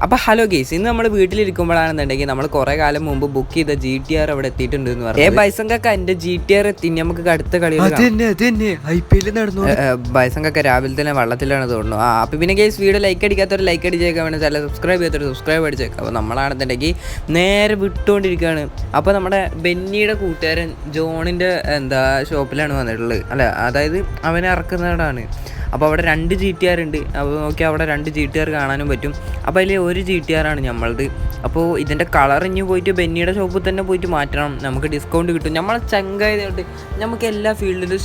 അപ്പോൾ hello guys, ഇന്ന് നമ്മൾ വീട്ടിലിരിക്കുമ്പോഴാണെന്നുണ്ടെങ്കിൽ നമ്മൾ കുറേ കാലം മുമ്പ് ബുക്ക് ചെയ്ത GTR അവിടെ എത്തിയിട്ടുണ്ട് എന്ന് പറഞ്ഞു. ബൈസങ്കൊക്കെ എൻ്റെ GTR എത്തി, നമുക്ക് അടുത്ത കളി ബൈസങ്കൊക്കെ രാവിലെ തന്നെ വെള്ളത്തിലാണ് തോന്നുന്നു. അപ്പോൾ പിന്നെ ഗെയ്സ് വീഡിയോ ലൈക്ക് അടിക്കാത്തൊരു ലൈക്ക് അടിച്ചേക്കാൻ വേണ്ടി ചില സബ്സ്ക്രൈബ് ചെയ്യാത്തൊരു സബ്സ്ക്രൈബ് അടിച്ചേക്കാം. അപ്പോൾ നമ്മളാണെന്നുണ്ടെങ്കിൽ നേരെ വിട്ടുകൊണ്ടിരിക്കുകയാണ്. അപ്പോൾ നമ്മുടെ ബെന്നിയുടെ കൂട്ടുകാരൻ ജോണിൻ്റെ ഷോപ്പിലാണ് വന്നിട്ടുള്ളത്, അല്ല അതായത് അവനെ ഇറക്കുന്നതാണ്. അപ്പോൾ അവിടെ 2 GTR ഉണ്ട്. അപ്പോൾ നോക്കി അവിടെ 2 GTR കാണാനും പറ്റും. അപ്പോൾ അതിൽ ഒരു GTR ആണ് നമ്മളത്. അപ്പോൾ ഇതിൻ്റെ കളർ ഇനി പോയിട്ട് ബെന്നിയുടെ ഷോപ്പിൽ തന്നെ പോയിട്ട് മാറ്റണം, നമുക്ക് ഡിസ്കൗണ്ട് കിട്ടും. നമ്മളെ ചങ്കായതുകൊണ്ട് നമുക്ക് എല്ലാ ഫീൽഡിലും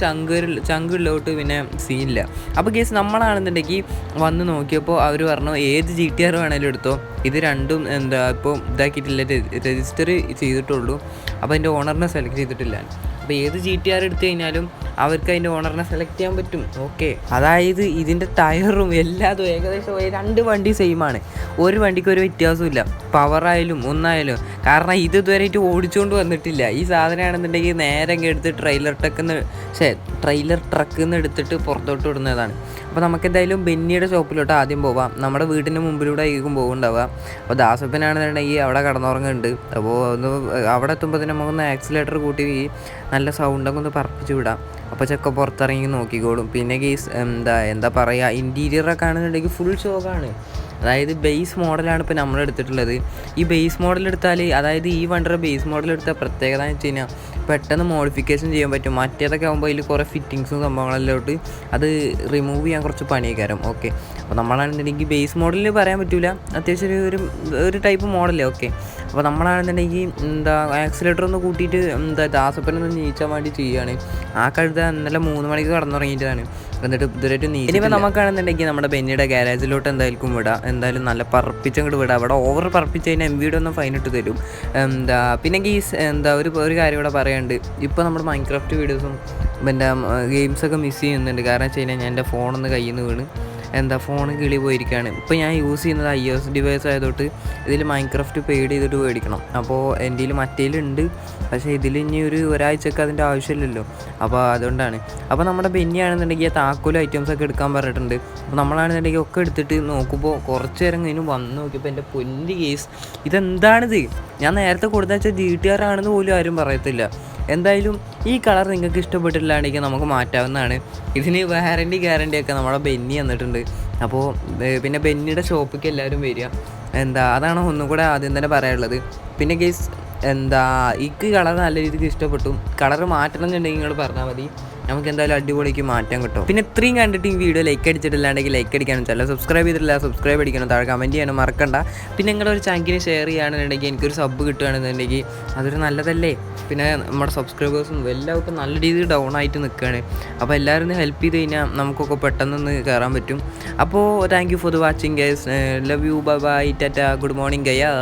ചങ്കുള്ളോട്ട് പിന്നെ സീനില്ല. അപ്പോൾ കേസ് നമ്മളാണെന്നുണ്ടെങ്കിൽ വന്ന് നോക്കിയപ്പോൾ അവർ പറഞ്ഞു ഏത് GTR വേണേലും എടുത്തോ, ഇത് രണ്ടും ഇപ്പോൾ ഇതാക്കിയിട്ടില്ല, രജിസ്റ്റർ ചെയ്തിട്ടുള്ളൂ. അപ്പോൾ അതിൻ്റെ ഓണറിനെ സെലക്ട് ചെയ്തിട്ടില്ല. അപ്പോൾ ഏത് GTR എടുത്തു കഴിഞ്ഞാലും അവർക്ക് അതിൻ്റെ ഓണറിനെ സെലക്ട് ചെയ്യാൻ പറ്റും. ഓക്കെ, അതായത് ഇതിൻ്റെ ടയറും എല്ലാതും ഏകദേശം 2 വണ്ടി സെയിമാണ്. ഒരു വണ്ടിക്ക് ഒരു വ്യത്യാസമില്ല, പവറായാലും ഒന്നായാലും. കാരണം ഇത് ഇതുവരെയായിട്ട് ഓടിച്ചുകൊണ്ട് വന്നിട്ടില്ല. ഈ സാധനമാണെന്നുണ്ടെങ്കിൽ നേരെ എടുത്ത് ട്രെയിലർ ട്രക്കിൽ നിന്ന് എടുത്തിട്ട് പുറത്തോട്ട് വിടുന്നതാണ്. അപ്പോൾ നമുക്കെന്തായാലും ബെന്നിയുടെ ഷോപ്പിലോട്ട് ആദ്യം പോവാം. നമ്മുടെ വീടിൻ്റെ മുമ്പിലൂടെ ആയിരിക്കും പോകുന്നുണ്ടാവുക. അപ്പോൾ ദാസപ്പനാണെന്നുണ്ടെങ്കിൽ അവിടെ കടന്നുറങ്ങുന്നുണ്ട്. അപ്പോൾ ഒന്ന് അവിടെ എത്തുമ്പോൾ തന്നെ നമുക്കൊന്ന് ആക്സിലേറ്റർ കൂട്ടി നല്ല സൗണ്ടൊക്കെ ഒന്ന് പറപ്പിച്ച് വിടാം. അപ്പോൾ ചെക്ക പുറത്തിറങ്ങി നോക്കിക്കോളും. പിന്നെ കേസ് എന്താ പറയുക, ഇൻറ്റീരിയറൊക്കെ ആണെന്നുണ്ടെങ്കിൽ ഫുൾ ഷോക്കാണ്. അതായത് ബേസ് മോഡലാണ് ഇപ്പോൾ നമ്മൾ എടുത്തിട്ടുള്ളത്. ഈ ബേസ് മോഡൽ എടുത്താൽ, അതായത് ഈ വണ്ടിയുടെ ബേസ് മോഡൽ എടുത്താൽ പ്രത്യേകത എന്ന് വെച്ച് കഴിഞ്ഞാൽ പെട്ടെന്ന് മോഡിഫിക്കേഷൻ ചെയ്യാൻ പറ്റും. മറ്റേതൊക്കെ ആകുമ്പോൾ അതിൽ കുറേ ഫിറ്റിങ്സും സംഭവങ്ങളെല്ലോട്ട് അത് റിമൂവ് ചെയ്യാൻ കുറച്ച് പണിയേക്കാരം. ഓക്കെ, അപ്പോൾ നമ്മളാണെന്നുണ്ടെങ്കിൽ ബേസ് മോഡലിൽ പറയാൻ പറ്റില്ല, അത്യാവശ്യം ഒരു ടൈപ്പ് മോഡലേ. ഓക്കെ, അപ്പോൾ നമ്മളാണെന്നുണ്ടെങ്കിൽ ആക്സിലേറ്റർ ഒന്ന് കൂട്ടിയിട്ട് ദാസപ്പനൊന്ന് നീച്ചാൻ വേണ്ടി ചെയ്യുകയാണ്. ആ കഴുത ഇന്നലെ 3 മണിക്ക് കടന്നുറങ്ങിയിട്ടാണ്, എന്നിട്ട് ഇതുവരെയായിട്ട് നീ. ഇനിയിപ്പോൾ നമുക്കാണെന്നുണ്ടെങ്കിൽ നമ്മുടെ ബെന്നിയുടെ ഗാരേജിലോട്ട് എന്തായാലും വിടാം. എന്തായാലും നല്ല പറപ്പിച്ചങ്ങോട്ട് വിടാം. അവിടെ ഓവർ പറപ്പിച്ച് കഴിഞ്ഞാൽ MVD ഒന്നും ഫൈൻ ഇട്ട് തരും. പിന്നെ ഒരു കാര്യം ഇവിടെ പറയാനുണ്ട്. ഇപ്പോൾ നമ്മുടെ മൈൻക്രാഫ്റ്റ് വീഡിയോസും പിന്നെ ഗെയിംസൊക്കെ മിസ് ചെയ്യുന്നുണ്ട്. കാരണം വെച്ച് കഴിഞ്ഞാൽ ഞാൻ എൻ്റെ ഫോണൊന്ന് കയ്യിൽ നിന്ന് വീണ് ഫോൺ കിളി പോയിരിക്കുകയാണ്. ഇപ്പോൾ ഞാൻ യൂസ് ചെയ്യുന്നത് iOS ഡിവൈസ് ആയതുകൊണ്ട് ഇതിൽ മൈൻക്രാഫ്റ്റ് പെയ്ഡ് ചെയ്തിട്ട് മേടിക്കണം. അപ്പോൾ എൻ്റെ മറ്റേലുണ്ട്, പക്ഷേ ഇതിൽ ഇനി ഒരാഴ്ചയൊക്കെ അതിൻ്റെ ആവശ്യമില്ലല്ലോ. അപ്പോൾ അതുകൊണ്ടാണ്. അപ്പോൾ നമ്മുടെ ബെന്നിയാണെന്നുണ്ടെങ്കിൽ താക്കോലും ഐറ്റംസൊക്കെ എടുക്കാൻ പറഞ്ഞിട്ടുണ്ട്. അപ്പോൾ നമ്മളാണെന്നുണ്ടെങ്കിൽ ഒക്കെ എടുത്തിട്ട് നോക്കുമ്പോൾ കുറച്ച് നേരം കഴിഞ്ഞ് വന്ന് നോക്കിയപ്പോൾ എൻ്റെ പൊന്നി കേസ്, ഇതെന്താണിത്? ഞാൻ നേരത്തെ കൊടുത്ത GTR ആണെന്ന് പോലും ആരും പറയത്തില്ല. എന്തായാലും ഈ കളർ നിങ്ങൾക്ക് ഇഷ്ടപ്പെട്ടില്ലാണ്ടെങ്കിൽ നമുക്ക് മാറ്റാവുന്നതാണ്. ഇതിന് ഗ്യാരണ്ടിയൊക്കെ നമ്മുടെ ബെന്നി തന്നിട്ടുണ്ട്. അപ്പോൾ പിന്നെ ബെന്നിയുടെ ഷോപ്പിലേക്ക് എല്ലാവരും വരിക. അതാണ് ഒന്നും കൂടെ ആദ്യം തന്നെ പറയാനുള്ളത്. പിന്നെ ഗെയ്സ് ഈ കളർ നല്ല രീതിക്ക് ഇഷ്ടപ്പെട്ടു. കളർ മാറ്റണം എന്നുണ്ടെങ്കിൽ നിങ്ങൾ പറഞ്ഞാൽ മതി, നമുക്ക് എന്തായാലും അടിപൊളിക്ക് മാറ്റാൻ കിട്ടും. പിന്നെ ഇത്രയും കണ്ടിട്ട് ഈ വീഡിയോ ലൈക്ക് അടിച്ചിട്ടില്ലാണ്ടെങ്കിൽ ലൈക്ക് അടിക്കാനും, ചില സബ്സ്ക്രൈബ് ചെയ്തിട്ടില്ല സബ്സ്ക്രൈബ് അടിക്കണം, താഴെ കമൻറ്റ് ചെയ്യാനും മറക്കണ്ട. പിന്നെ നിങ്ങളൊരു ചാങ്കിന് ഷെയർ ചെയ്യുകയാണെന്നുണ്ടെങ്കിൽ എനിക്കൊരു സബ് കിട്ടുകയാണെന്നുണ്ടെങ്കിൽ അതൊരു നല്ലതല്ലേ. പിന്നെ നമ്മുടെ സബ്സ്ക്രൈബേഴ്സും എല്ലാവർക്കും നല്ല രീതിയിൽ ഡൗൺ ആയിട്ട് നിൽക്കുകയാണ്. അപ്പോൾ എല്ലാവരും ഹെൽപ്പ് ചെയ്ത് കഴിഞ്ഞാൽ നമുക്കൊക്കെ പെട്ടെന്നൊന്ന് കയറാൻ പറ്റും. അപ്പോൾ thank you for the watching guys. Love you, bye bye, ടാറ്റ, ഗുഡ് മോർണിംഗ് ഗയാ.